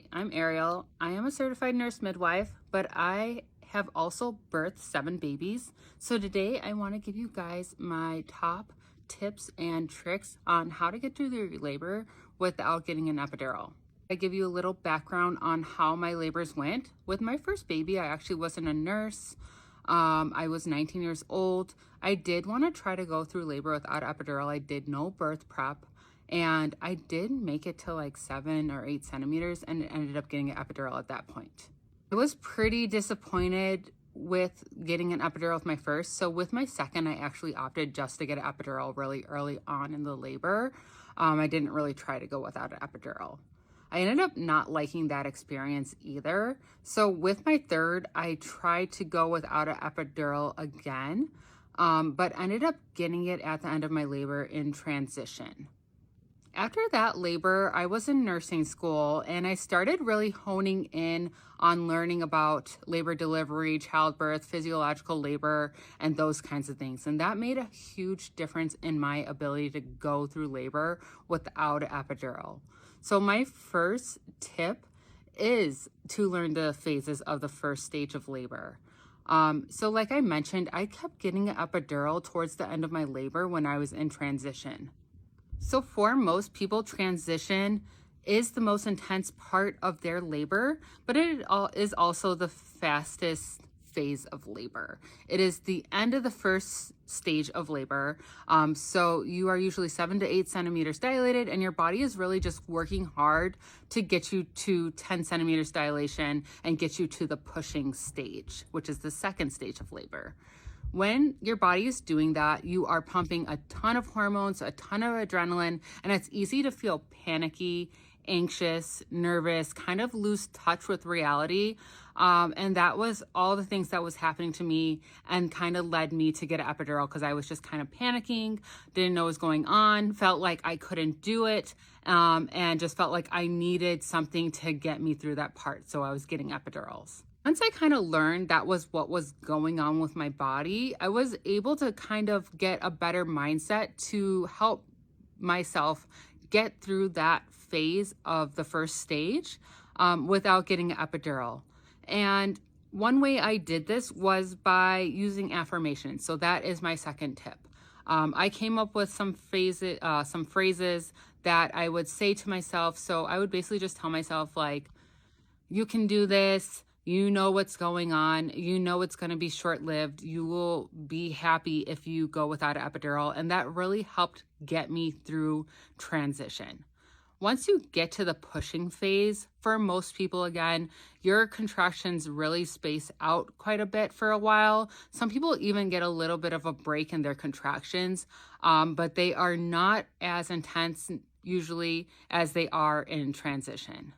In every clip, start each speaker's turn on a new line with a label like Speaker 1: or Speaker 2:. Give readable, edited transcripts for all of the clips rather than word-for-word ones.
Speaker 1: Hi, I'm Ariel. I am a certified nurse midwife, but I have also birthed 7 babies. So today I want to give you guys my top tips and tricks on how to get through your labor without getting an epidural. I give you a little background on how my labors went. With my first baby, I actually wasn't a nurse. I was 19 years old. I did want to try to go through labor without epidural. I did no birth prep. And I did make it to like 7 or 8 centimeters and ended up getting an epidural at that point. I was pretty disappointed with getting an epidural with my first. So with my second, I actually opted just to get an epidural really early on in the labor. I didn't really try to go without an epidural. I ended up not liking that experience either. So with my third, I tried to go without an epidural again, but ended up getting it at the end of my labor in transition. After that labor, I was in nursing school and I started really honing in on learning about labor delivery, childbirth, physiological labor, and those kinds of things. And that made a huge difference in my ability to go through labor without an epidural. So my first tip is to learn the phases of the first stage of labor. So like I mentioned, I kept getting an epidural towards the end of my labor when I was in transition. So for most people, transition is the most intense part of their labor, but it is also the fastest phase of labor. It is the end of the first stage of labor. So you are usually 7 to 8 centimeters dilated, and your body is really just working hard to get you to 10 centimeters dilation and get you to the pushing stage, which is the second stage of labor. When your body is doing that, you are pumping a ton of hormones, a ton of adrenaline, and it's easy to feel panicky, anxious, nervous, kind of lose touch with reality. And that was all the things that was happening to me and kind of led me to get an epidural because I was just kind of panicking, didn't know what was going on, felt like I couldn't do it, and just felt like I needed something to get me through that part. So I was getting epidurals. Once I kind of learned that was what was going on with my body, I was able to kind of get a better mindset to help myself get through that phase of the first stage without getting an epidural. And one way I did this was by using affirmations. So that is my second tip. I came up with some phrases that I would say to myself. So I would basically just tell myself like, you can do this. You know what's going on. You know it's going to be short-lived. You will be happy if you go without an epidural. And that really helped get me through transition. Once you get to the pushing phase, for most people, again, your contractions really space out quite a bit for a while. Some people even get a little bit of a break in their contractions, but they are not as intense usually as they are in transition.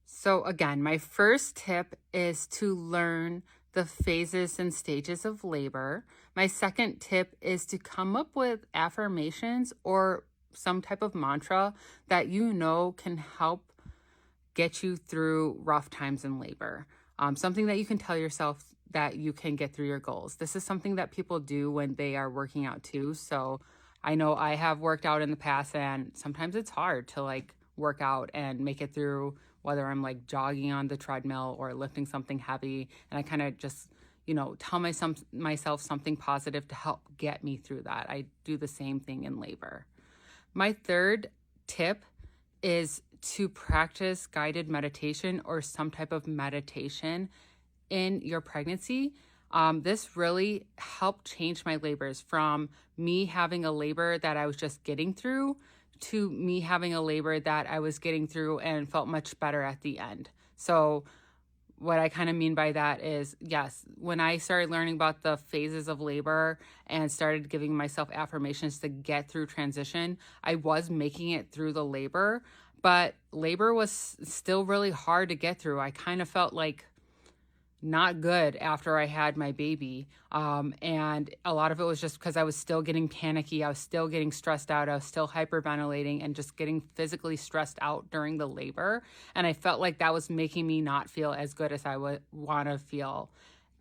Speaker 1: So again, my first tip is to learn the phases and stages of labor. My second tip is to come up with affirmations or some type of mantra that you know can help get you through rough times in labor. Something that you can tell yourself that you can get through your goals. This is something that people do when they are working out too. So I know I have worked out in the past and sometimes it's hard to like work out and make it through, whether I'm like jogging on the treadmill or lifting something heavy. And I kind of just, tell myself something positive to help get me through that. I do the same thing in labor. My third tip is to practice guided meditation or some type of meditation in your pregnancy. This really helped change my labors from me having a labor that I was just getting through to me having a labor that I was getting through and felt much better at the end. So what I kind of mean by that is, yes, when I started learning about the phases of labor and started giving myself affirmations to get through transition, I was making it through the labor, but labor was still really hard to get through. I kind of felt like not good after I had my baby. And a lot of it was just because I was still getting panicky. I was still getting stressed out. I was still hyperventilating and just getting physically stressed out during the labor. And I felt like that was making me not feel as good as I would want to feel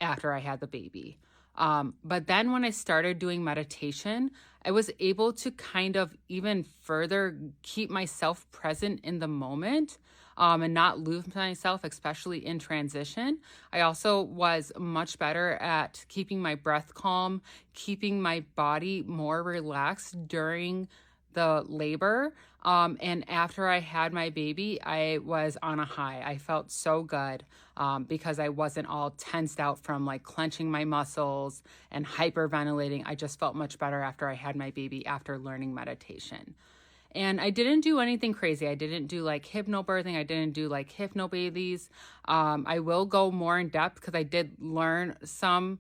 Speaker 1: after I had the baby. But then when I started doing meditation, I was able to kind of even further keep myself present in the moment. and not lose myself, especially in transition. I also was much better at keeping my breath calm, keeping my body more relaxed during the labor. And after I had my baby, I was on a high. I felt so good because I wasn't all tensed out from like clenching my muscles and hyperventilating. I just felt much better after I had my baby after learning meditation. And I didn't do anything crazy. I didn't do like hypnobirthing. I didn't do like hypnobabies. I will go more in depth because I did learn some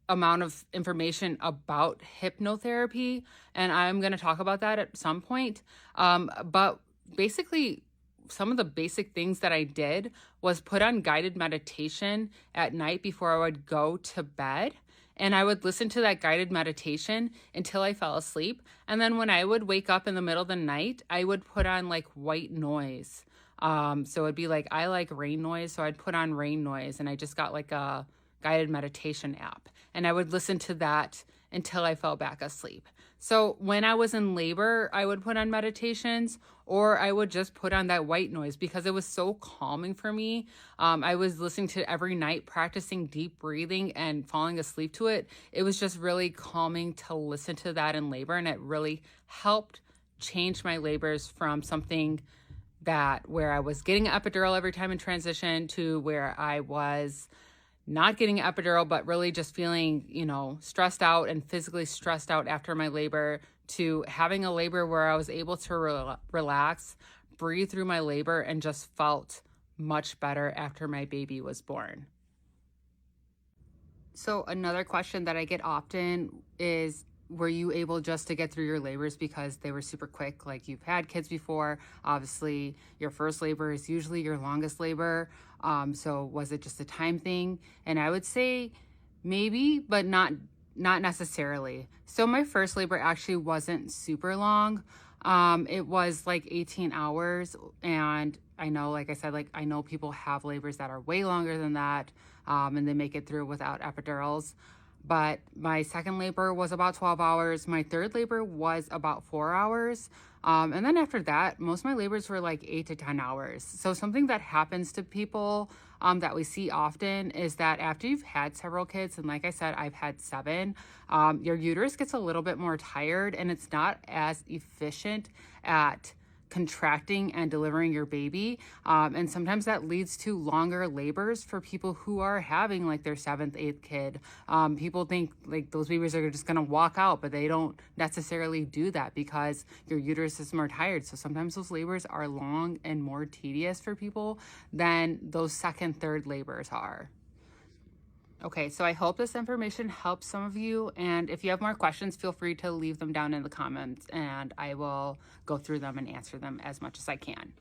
Speaker 1: amount of information about hypnotherapy, and I'm going to talk about that at some point. But basically, some of the basic things that I did was put on guided meditation at night before I would go to bed. And I would listen to that guided meditation until I fell asleep. And then when I would wake up in the middle of the night, I would put on like white noise. So it'd be like, I like rain noise. So I'd put on rain noise, and I just got like a guided meditation app. And I would listen to that until I fell back asleep. So when I was in labor, I would put on meditations, or I would just put on that white noise because it was so calming for me. I was listening to it every night, practicing deep breathing and falling asleep to it. It was just really calming to listen to that in labor, and it really helped change my labors from something that where I was getting an epidural every time in transition to where I was not getting an epidural, but really just feeling, stressed out and physically stressed out after my labor, to having a labor where I was able to relax, breathe through my labor, and just felt much better after my baby was born. So another question that I get often is, were you able just to get through your labors because they were super quick? Like, you've had kids before. Obviously, your first labor is usually your longest labor. So was it just a time thing? And I would say maybe, but not necessarily. So my first labor actually wasn't super long. It was like 18 hours. And I know, like I said, like I know people have labors that are way longer than that, and they make it through without epidurals. But my second labor was about 12 hours. My third labor was about 4 hours. And then after that, most of my labors were like 8 to 10 hours. So something that happens to people that we see often is that after you've had several kids, and like I said, I've had 7, your uterus gets a little bit more tired, and it's not as efficient at contracting and delivering your baby. And sometimes that leads to longer labors for people who are having like their 7th, 8th kid. People think like those babies are just going to walk out, but they don't necessarily do that because your uterus is more tired. So sometimes those labors are long and more tedious for people than those second, third labors are. Okay, so I hope this information helps some of you. And if you have more questions, feel free to leave them down in the comments, and I will go through them and answer them as much as I can.